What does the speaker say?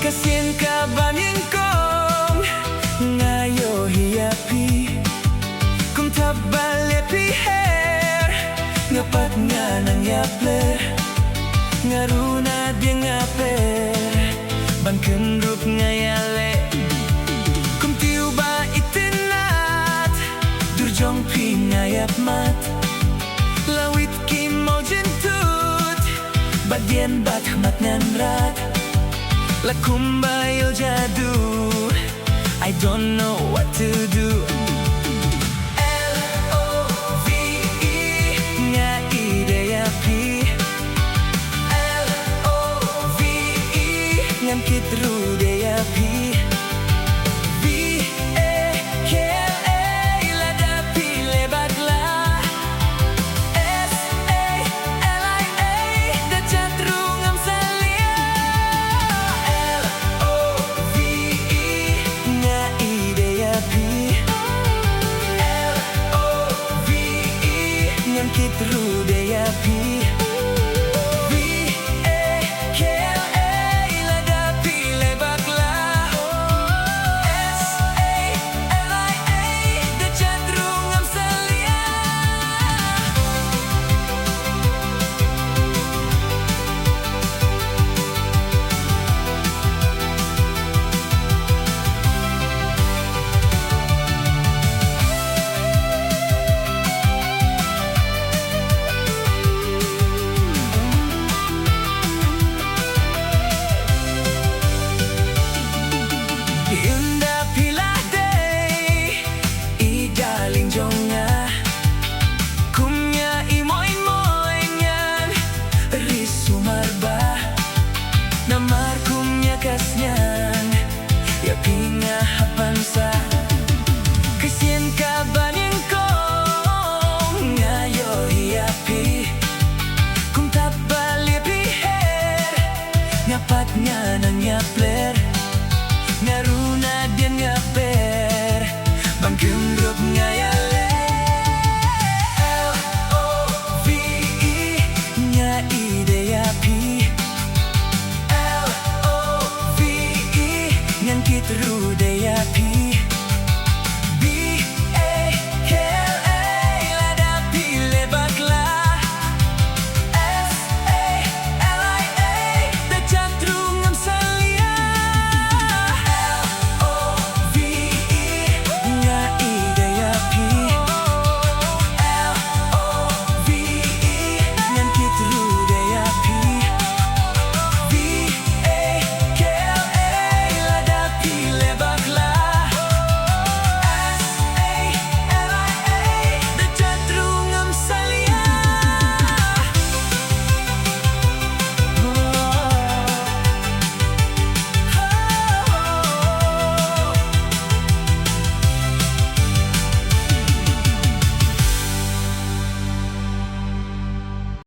Kasian ka baning kong ngayo hiyapi kung tabale piher ngapat nga nang yapler ngaruna dia ngaper bangken rup ngayale kum tiu ba itinat durjong pi ngayap mat lawit ki mau jentut badian bat mat nganrat lakum bayil jadu I don't know what to do L-O-V-E nga ideya pi L-O-V-E ngan kitru deya pi V-A-K-L-A lada pi lebat la S-A-L-I-A da jatru ngam salia L-O-V-E nga ideya pi L-O-V-E ngan kitru deya pi V-A-K-L-A lada pi lebat la S-A-L-I-A da jatru ngam salia Iunda pilah day idaling jonga kumnya imoy-moy ngan risumarba namar kumnya kasnyan ya pinga hapansa kasian ka baning kong ngayo hiapi kum tabali piher ngapat nga nang yapler ngaruna dia ngaper bangkeng